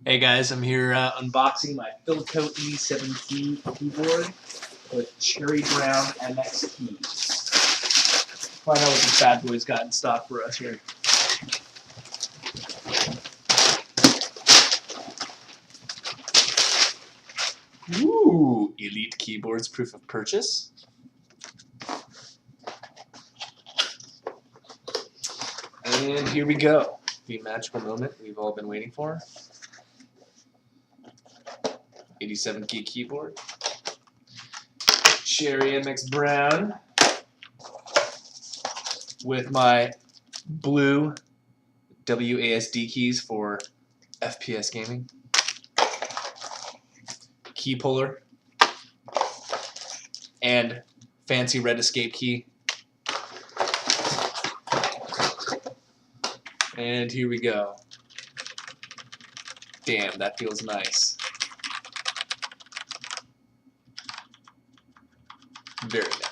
Hey guys, I'm here unboxing my Filco E7 keyboard with cherry brown MX keys. Find out what this bad boy's got in stock for us here. Ooh, Elite Keyboards proof of purchase. And here we go. The magical moment we've all been waiting for. 87 key keyboard. Cherry MX Brown with my blue WASD keys for FPS gaming. Key puller and fancy red escape key. And here we go. Damn, that feels nice. Very nice.